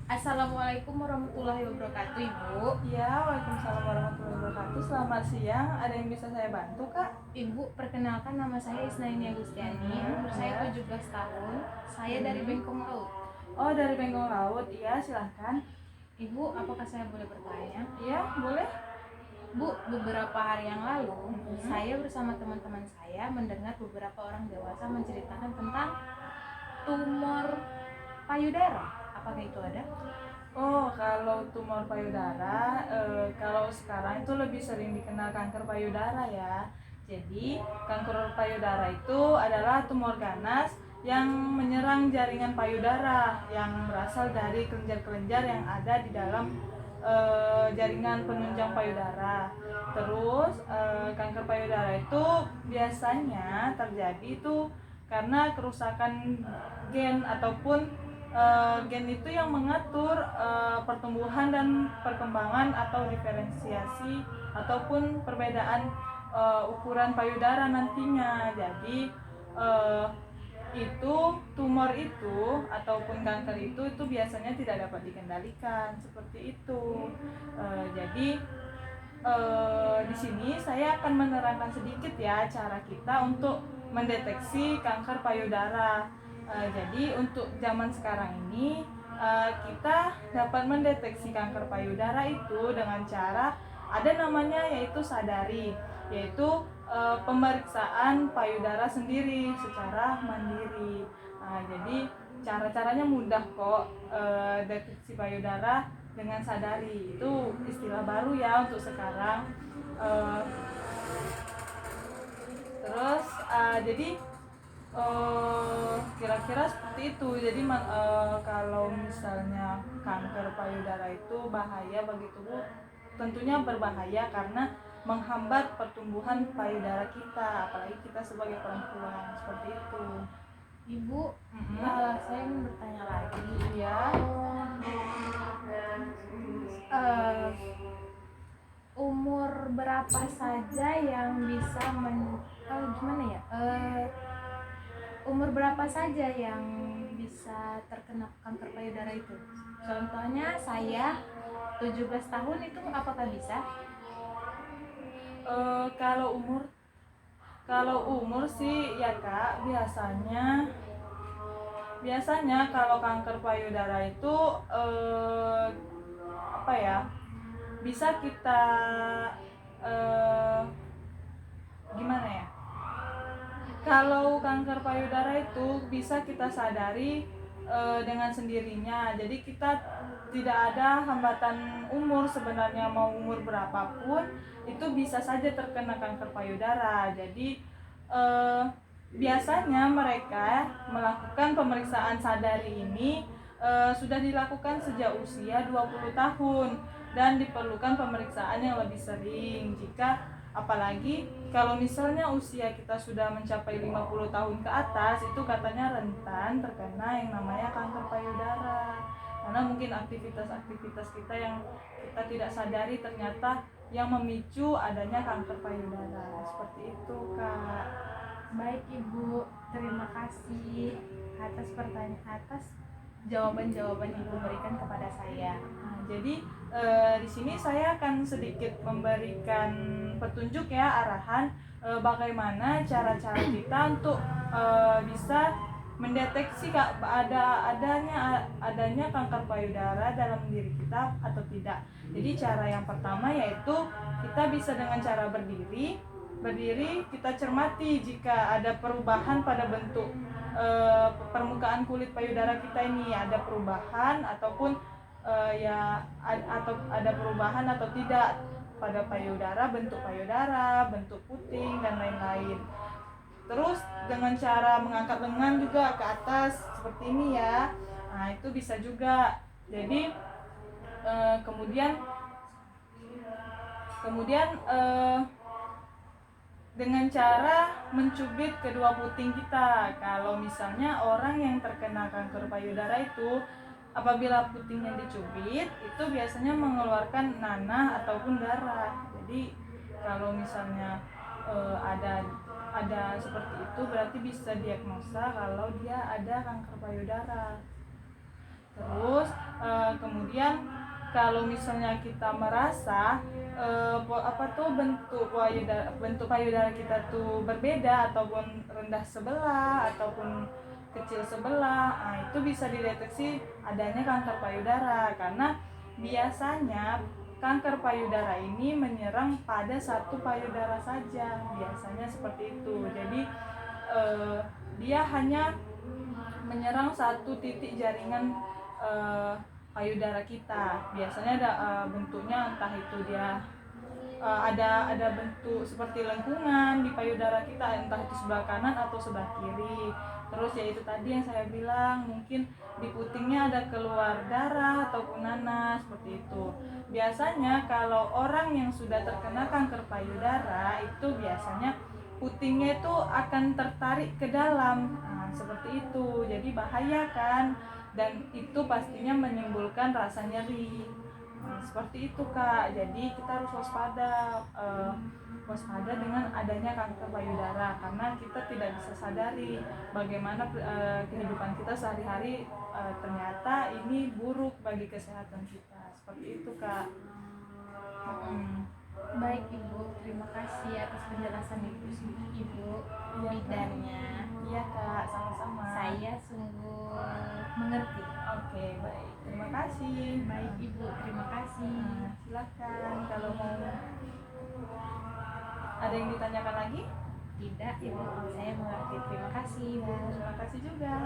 Assalamualaikum warahmatullahi wabarakatuh, Ibu. Ya, waalaikumsalam warahmatullahi wabarakatuh. Selamat siang. Ada yang bisa saya bantu, Kak? Ibu, perkenalkan nama saya Isnaini Agustiani. Umur saya Ya. 17 tahun. Saya dari Bengkong Laut. Oh, dari Bengkong Laut. Iya, silahkan. Ibu, apakah saya boleh bertanya? Iya, boleh. Bu, beberapa hari yang lalu, saya bersama teman-teman saya mendengar beberapa orang dewasa menceritakan tentang tumor payudara. Apakah itu ada? Oh, kalau tumor payudara, kalau sekarang itu lebih sering dikenal kanker payudara ya. Jadi, kanker payudara itu adalah tumor ganas yang menyerang jaringan payudara yang berasal dari kelenjar-kelenjar yang ada di dalam jaringan penunjang payudara. Terus, kanker payudara itu biasanya terjadi itu karena kerusakan gen ataupun gen itu yang mengatur pertumbuhan dan perkembangan atau diferensiasi ataupun perbedaan ukuran payudara nantinya. Jadi itu tumor itu ataupun kanker itu biasanya tidak dapat dikendalikan seperti itu. Jadi di sini saya akan menerangkan sedikit ya cara kita untuk mendeteksi kanker payudara. Jadi untuk zaman sekarang ini kita dapat mendeteksi kanker payudara itu dengan cara ada namanya yaitu sadari, yaitu pemeriksaan payudara sendiri secara mandiri. Jadi cara-caranya mudah kok, deteksi payudara dengan sadari itu istilah baru ya untuk sekarang. Uh, Terus jadi kira-kira seperti itu. Jadi kalau misalnya kanker payudara itu bahaya bagi tubuh, tentunya berbahaya karena menghambat pertumbuhan payudara kita, apalagi kita sebagai perempuan seperti itu. Ibu, saya ingin bertanya lagi. Ya. Umur berapa saja yang bisa umur berapa saja yang bisa terkena kanker payudara itu? Contohnya saya 17 tahun, itu apakah bisa? Kalau umur sih ya Kak, biasanya kalau kanker payudara itu apa ya, bisa kita gimana ya, kalau kanker payudara itu bisa kita sadari dengan sendirinya. Jadi kita tidak ada hambatan umur sebenarnya, mau umur berapapun itu bisa saja terkena kanker payudara. Jadi biasanya mereka melakukan pemeriksaan sadari ini sudah dilakukan sejak usia 20 tahun dan diperlukan pemeriksaan yang lebih sering apalagi kalau misalnya usia kita sudah mencapai 50 tahun ke atas, itu katanya rentan terkena yang namanya kanker payudara. Karena mungkin aktivitas-aktivitas kita yang kita tidak sadari ternyata yang memicu adanya kanker payudara. Seperti itu, Kak. Baik Ibu, terima kasih atas jawaban-jawaban Ibu berikan kepada saya. Jadi di sini saya akan sedikit memberikan petunjuk ya, arahan bagaimana cara-cara kita untuk bisa mendeteksi adanya kanker payudara dalam diri kita atau tidak. Jadi cara yang pertama yaitu kita bisa dengan cara berdiri kita cermati jika ada perubahan pada bentuk permukaan kulit payudara kita ini, ada perubahan ataupun atau ada perubahan atau tidak pada payudara, bentuk puting dan lain-lain. Terus dengan cara mengangkat lengan juga ke atas seperti ini ya. Nah, itu bisa juga. Jadi kemudian dengan cara mencubit kedua puting kita. Kalau misalnya orang yang terkena kanker payudara itu apabila putingnya dicubit itu biasanya mengeluarkan nanah ataupun darah. Jadi kalau misalnya ada seperti itu berarti bisa diagnosa kalau dia ada kanker payudara. Terus Kemudian kalau misalnya kita merasa bentuk payudara kita tuh berbeda ataupun rendah sebelah ataupun kecil sebelah, nah, itu bisa dideteksi adanya kanker payudara karena biasanya kanker payudara ini menyerang pada satu payudara saja, biasanya seperti itu. Jadi dia hanya menyerang satu titik jaringan payudara kita. Biasanya ada bentuknya, entah itu dia ada bentuk seperti lengkungan di payudara kita, entah itu sebelah kanan atau sebelah kiri. Terus ya itu tadi yang saya bilang, mungkin di putingnya ada keluar darah ataupun nanas seperti itu. Biasanya kalau orang yang sudah terkena kanker payudara itu biasanya putingnya itu akan tertarik ke dalam, nah, seperti itu. Jadi bahaya kan, dan itu pastinya menimbulkan rasa nyeri. Nah, seperti itu Kak. Jadi kita harus waspada dengan adanya kanker payudara karena kita tidak bisa sadari bagaimana kehidupan kita sehari-hari ternyata ini buruk bagi kesehatan kita. Seperti itu Kak. Baik Ibu, terima kasih atas penjelasan Ibu bidannya. Iya Kak, sama-sama. Saya sungguh mengerti. Oke, baik. Terima kasih. Baik Ibu, terima kasih. Nah, silakan kalau mau ada yang ditanyakan lagi. Tidak Ibu, saya mengerti. Terima kasih. Terima kasih juga.